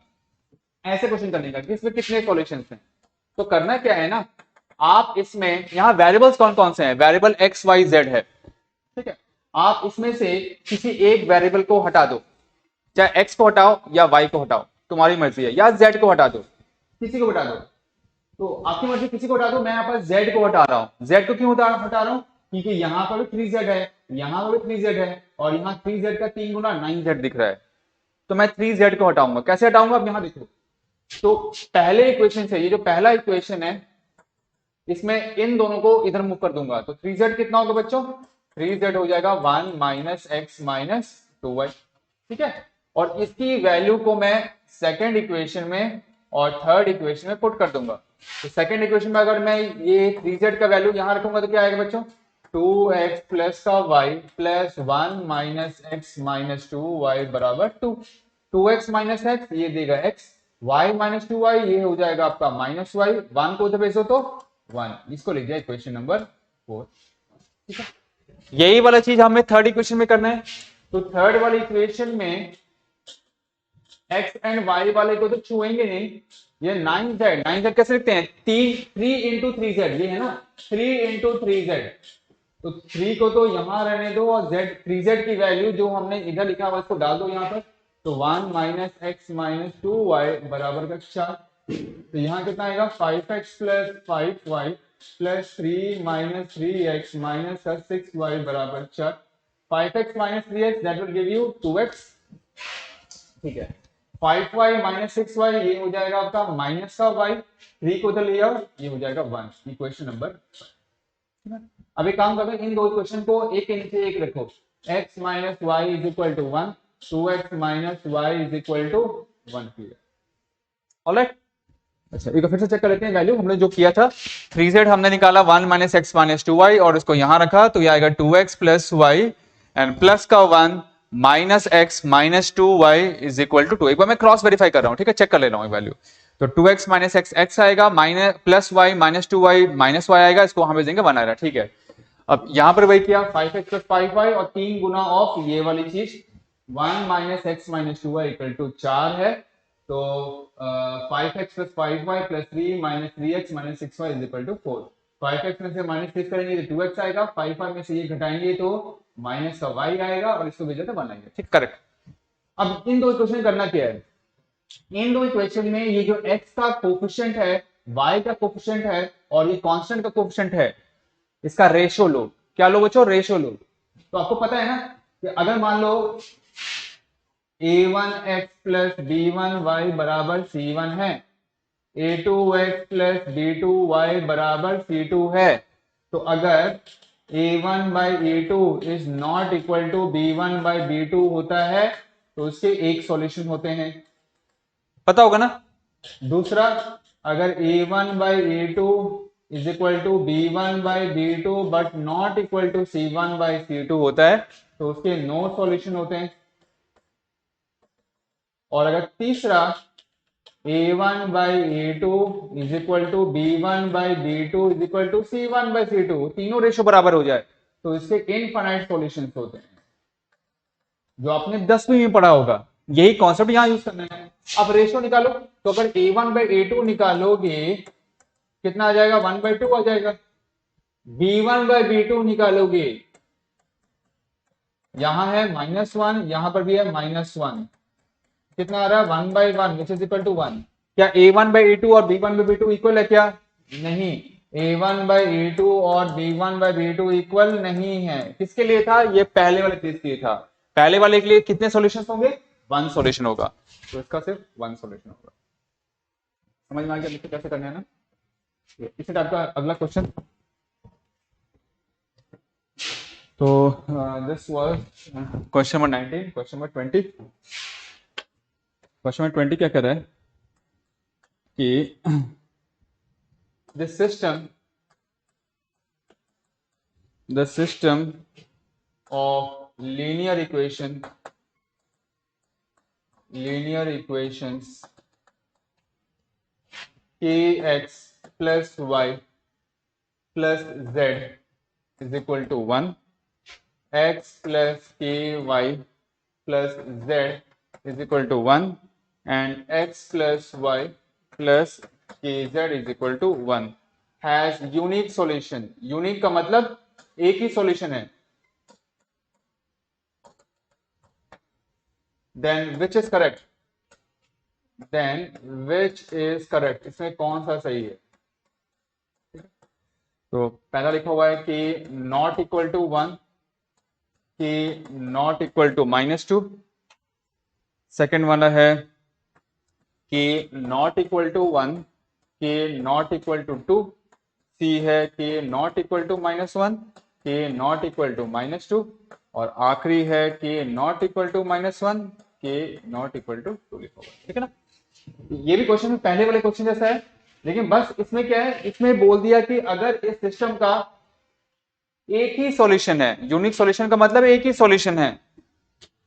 ऐसे क्वेश्चन करने का कि इसमें कितने सॉल्यूशंस हैं, तो करना क्या है ना, आप इसमें यहाँ वेरिएबल्स कौन कौन से हैं, वेरिएबल एक्स वाई जेड है। ठीक है, आप इसमें से किसी एक वेरिएबल को हटा दो, चाहे एक्स को हटाओ या वाई को हटाओ, तुम्हारी मर्जी है, या जेड को हटा दो, किसी को हटा दो, तो आपकी मर्जी, किसी को हटा दो। मैं यहाँ पर जेड को हटा रहा हूँ। जेड को क्यों हटा रहा हूँ, क्योंकि यहाँ पर भी 3z है, यहाँ पर भी 3z है, और यहाँ 3z का 3 गुना 9z दिख रहा है, तो मैं 3z को हटाऊंगा। कैसे हटाऊंगा, अब यहाँ देखो, तो पहले इक्वेशन से, ये जो पहला इक्वेशन है, इसमें इन दोनों को इधर मूव कर दूंगा, तो 3z कितना होगा बच्चों, 3z हो जाएगा 1 माइनस एक्स माइनस 2y। ठीक है, और इसकी वैल्यू को मैं सेकेंड इक्वेशन में और थर्ड इक्वेशन में पुट कर दूंगा। तो सेकंड इक्वेशन में अगर मैं ये 3z का वैल्यू यहां रखूंगा तो क्या आएगा बच्चों, 2x प्लस का y plus 1 minus X minus 2y बराबर 2। 2x माइनस एक्स ये देगा x, y माइनस 2y ये हो जाएगा आपका माइनस y, 1 को उधर भेजो तो 1। इसको लिख दिया इक्वेशन नंबर 4। ठीक है, यही वाला चीज हमें थर्ड इक्वेशन में करना है। तो थर्ड वाली इक्वेशन में x एंड y वाले को तो छुएंगे नहीं, ये 9z कैसे लिखते हैं, 3 इंटू 3z, ये है ना 3 इंटू 3z, तो 3 को तो यहां रहने दो और z 3z की वैल्यू जो हमने इधर लिखा हुआ इसको डाल दो यहां पर, तो 1 माइनस एक्स माइनस 2y बराबर का 4। तो यहाँ कितना आएगा 5x plus 5y plus 3 minus 3x minus 6y बराबर 4। 5x minus 3x that will give you 2x। ठीक है, 5y माइनस 6y ये हो जाएगा आपका माइनस का y, 3 को उधर ले आओ ये हो जाएगा 1। Equation number. अब एक काम करते हैं, इन दो इक्वेशन को एक के नीचे एक रखो, x minus Y is equal to 1, 2x minus Y is equal to 1। Alright, अच्छा एक फिर से चेक कर लेते हैं वैल्यू हमने जो किया था, 3z हमने निकाला 1 माइनस एक्स माइनस 2y और इसको यहां रखा तो ये आएगा 2x plus Y and plus का 1 minus X minus 2y is equal to 2। एक बार मैं क्रॉस वेरीफाई कर रहा हूं, ठीक है, चेक कर ले रहा हूं वैल्यू। तो 2x माइनस एक्स एक्स आएगा, minus plus Y minus 2y minus Y आएगा, इसको हम भेजेंगे 1 आएगा। ठीक है, अब यहां पर वही किया 5x प्लस 5y और 3 गुना ऑफ ये वाली चीज 1 minus X minus 2y equal to 4 है, तो 5x plus 5y plus 3 minus 3x minus 6y is equal to 4। 5x में से माइनस 6 करेंगे तो 2x आएगा, 5y में से ये घटाएंगे तो माइनस का y आएगा और इसको भेजा तो 1 आएगा। ठीक, करेक्ट। अब इन दो इक्वेशन करना क्या है, इन दो इक्वेशन में ये जो x का कोफिशिएंट है, y का कोफिशिएंट है और ये कांस्टेंट का कोफिशिएंट है, इसका रेशो लो। क्या लो बच्चों, रेशो लो। तो आपको पता है ना कि अगर मान लो a1x प्लस b1y बराबर c1 है, a2x प्लस b2y बराबर c2 है, तो अगर a1 by a2 is not equal to b1 by b2 होता है तो उसके एक सॉल्यूशन होते हैं, पता होगा ना। दूसरा, अगर a1 by a2 is equal to b1 by b2 but not equal to c1 by c2 होता है तो उसके नो सॉल्यूशन होते हैं। और अगर तीसरा a1 by a2 is equal to b1 by b2 is equal to c1 by c2, तीनों रेशो बराबर हो जाए तो इसके इनफाइनाइट सॉल्यूशंस होते हैं, जो आपने 10वीं में पढ़ा होगा। यही कॉन्सेप्ट यहां यूज करना है। अब रेशो निकालो, तो अगर a1 बाई a2 निकालोगे कितना आ जाएगा, 1/2 आ जाएगा। b1 बाई b2 निकालोगे, यहां है -1, यहां पर भी है -1, कितना आ रहा है 1/1 विच इज इक्वल टू 1। क्या a1 बाई a2 और b1 बाई b2 इक्वल है क्या, नहीं, a1 बाई a2 और b1 बाई b2 इक्वल नहीं है। किसके लिए था, ये पहले वाले केस के लिए था। पहले वाले के लिए कितने सॉल्यूशंस होंगे, 1 सॉल्यूशन होगा, तो इसका सिर्फ 1 सॉल्यूशन होगा। समझ में आ गया कैसे करना है ना। इसी टाइप का अगला क्वेश्चन, तो this was question number 19। Question number 20, question number 20 क्या कर रहा है कि the system of linear equations kx plus y plus z is equal to 1, x plus ky plus z is equal to 1 and x plus y plus kz is equal to 1 has unique solution। Unique का मतलब एक ही solution है। then which is correct, इसमें कौन सा सही है। तो पहला लिखा हुआ है कि नॉट इक्वल टू 1, कि नॉट इक्वल टू -2। सेकेंड वाला है कि नॉट इक्वल टू 1, कि नॉट इक्वल टू 2। सी है कि नॉट इक्वल टू -1, कि नॉट इक्वल टू -2 और आखिरी है कि नॉट इक्वल टू -1, कि नॉट इक्वल टू 2 लिखा हुआ है। ठीक है ना, ये भी क्वेश्चन पहले वाले क्वेश्चन जैसा है, लेकिन बस इसमें क्या है, इसमें बोल दिया कि अगर इस सिस्टम का एक ही सॉल्यूशन है, यूनिक सॉल्यूशन का मतलब एक ही सॉल्यूशन है,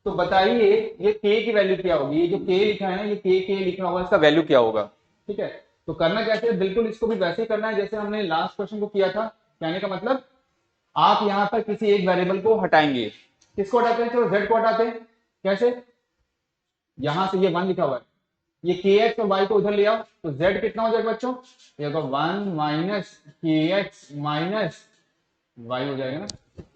तो बताइए ये k की वैल्यू क्या होगी। ये जो k लिखा है ना, ये k लिखा होगा, इसका वैल्यू क्या होगा। ठीक है, तो करना कैसे है, बिल्कुल इसको भी वैसे ही करना है जैसे हमने लास्ट क्वेश्चन को किया था। कहने का मतलब आप यहां पर किसी एक वेरिएबल को हटाएंगे। किसको हटाते हैं, चलो z को हटाते हैं। कैसे, यहां से ये 1 लिखा हुआ है, ये kx और y को उधर ले आओ, तो z कितना हो जाएगा बच्चों, ये होगा 1 माइनस kx माइनस y हो जाएगा ना,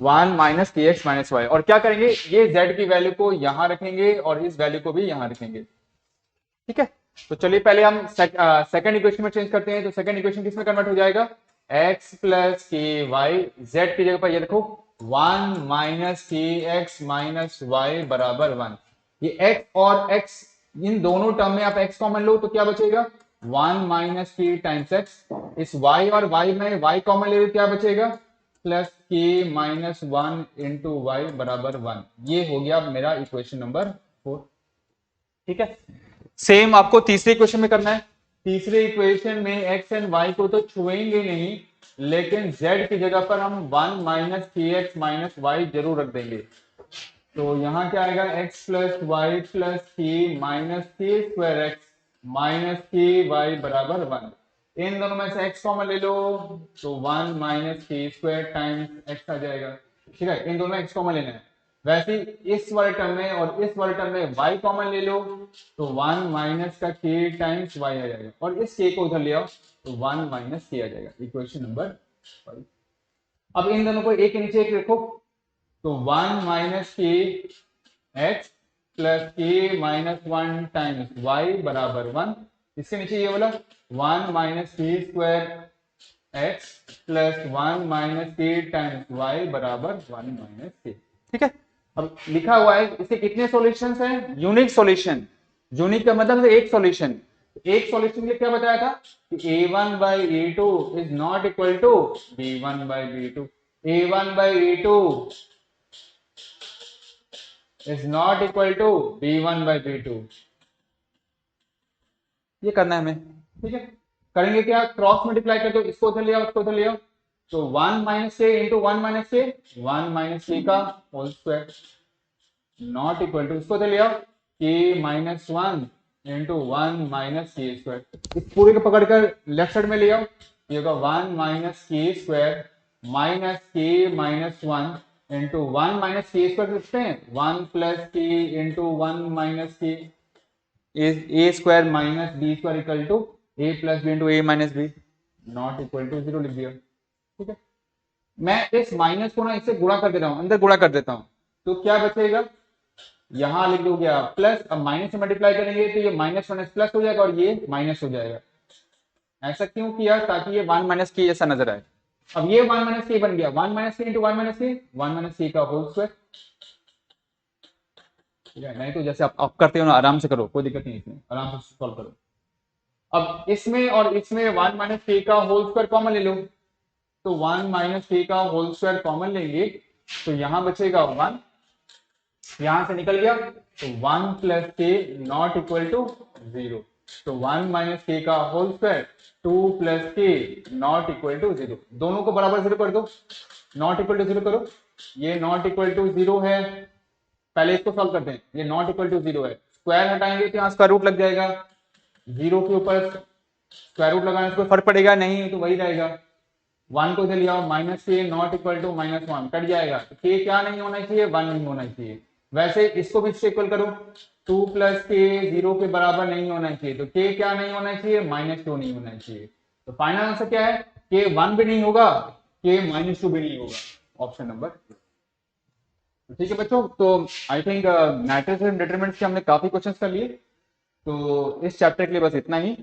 1 माइनस kx माइनस y। और क्या करेंगे, ये z की वैल्यू को यहां रखेंगे और इस वैल्यू को भी यहां रखेंगे। ठीक है, तो चलिए पहले हम सेकंड इक्वेशन में चेंज करते हैं। तो सेकंड इक्वेशन किसमें कन्वर्ट हो जाएगा, x प्लस के वाई, जेड की जगह पर ये देखो 1 माइनस के एक्स माइनस वाई बराबर 1। ये x और x, इन दोनों टर्म में आप x कॉमन लो तो क्या बचेगा, 1 माइनस के टाइम्स x। इस y और y में y कॉमन ले लो, क्या बचेगा, प्लस के माइनस 1 इंटू वाई बराबर 1। ये हो गया मेरा इक्वेशन नंबर 4। ठीक है, सेम आपको तीसरे इक्वेशन में करना है। तीसरे इक्वेशन में x एंड y को तो छुएंगे नहीं, लेकिन z की जगह पर हम 1 माइनस के एक्स माइनस वाई जरूर रख देंगे। तो यहां क्या आएगा, x प्लस वाई प्लस के minus K square x minus के वाई बराबर 1। इन दोनों में से x कॉमन ले लो, तो 1 minus K square times x आ जाएगा। ठीक है, इन दोनों में x कॉमन लेना है। वैसे इस वाले टर्म में और इस वाले टर्म में y कॉमन ले लो, तो 1 माइनस का k टाइम्स y आ जाएगा, और इस k को उधर ले आओ तो 1 माइनस k आ जाएगा। Equation number 5। अब इन दोनों को एक के नीचे एक रखो, तो 1 माइनस के एक्स प्लस के माइनस 1 टाइम्स वाई बराबर 1। इसके नीचे ये बोला 1 minus K square x plus 1 minus के टाइम्स वाई बराबर 1 माइनस के। ठीक है, अब लिखा हुआ है इसके कितने सॉल्यूशंस हैं, यूनिक सॉल्यूशन। यूनिक का मतलब एक सॉल्यूशन। एक सॉल्यूशन के क्या बताया था कि a1 by a2 is not equal to b1 by b2। a1 by a2 is not equal to b1 by b2। ये करना है हमें। ठीक है, करेंगे क्या, क्रॉस मल्टीप्लाई कर दो, इसको उधर ले आओ, उसको उधर ले आओ, तो 1 माइनस के इंटू 1 माइनस के, 1 माइनस के का whole square not equal to, इसको उधर ले आओ, K minus 1 into 1 minus K square. इस पूरे को पकड़कर लेफ्ट साइड में ले आओ, ये होगा 1 minus K square minus K minus 1 into 1 minus K square लिखते हैं, 1 plus K into 1 minus K is A square minus B square equal to A plus B into A minus B, not equal to 0 लिख दिया। ठीक है, मैं इस minus को ना इससे गुणा कर दे रहा हूं, अंदर गुणा कर देता हूं, तो क्या बचेगा, यहां लिख दो गया प्लस, अब माइनस से मल्टीप्लाई करेंगे तो ये माइनस माइनस प्लस हो जाएगा और ये माइनस हो जाएगा। ऐसा क्यों किया, ताकि ये 1 माइनस के जैसा नजर आए। अब ये 1 माइनस के बन गया 1 माइनस के इंटू 1 माइनस के, 1 माइनस के का होल स्क्वायर। ठीक है, नहीं तो जैसे आप करते हो ना, आराम से करो, कोई दिक्कत नहीं, इसमें आराम से सॉल्व करो। अब इसमें और इसमें 1 माइनस के का होल स्क्वायर कॉमन ले लो, तो 1 माइनस के का होल स्क्वायर कॉमन लेंगे तो यहां बचेगा 1, यहां से निकल गया तो 1 प्लस के नॉट इक्वल टू 0, तो 1 माइनस के का होल स्क्वायर 2 प्लस के नॉट इक्वल टू 0। दोनों को बराबर 0 कर दो, नॉट इक्वल टू 0 करो, ये नॉट इक्वल टू 0 है। पहले इसको सॉल्व करते हैं, ये नॉट इक्वल टू 0 है, स्क्वायर हटाएंगे तो यहाँ स्क्वायर रूट लग जाएगा, 0 के ऊपर स्क्वायर रूट लगाने से कोई फर्क पड़ेगा नहीं, तो वही रहेगा। 1 को इधर ले आओ, minus K not equal to minus 1 cut जाएगा, तो के क्या नहीं होना चाहिए, 1 नहीं होना चाहिए। वैसे इसको भी इससे इक्वल करो, 2 प्लस के 0 के बराबर नहीं होना चाहिए, तो के क्या नहीं होना चाहिए, -2 नहीं होना चाहिए। तो फाइनल आंसर क्या है, के 1 भी नहीं होगा, के -2 भी नहीं होगा, ऑप्शन नंबर। ठीक है बच्चों, तो I think matrix and determinants के हमने काफी क्वेश्चंस कर लिए, तो इस चैप्टर के लिए बस इतना ही।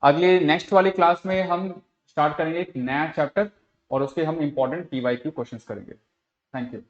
अगले नेक्स्ट वाली क्लास में हम स्टार्ट करेंगे एक नया चैप्टर और उसके हम इंपॉर्टेंट PYQ क्वेश्चंस करेंगे। Thank you.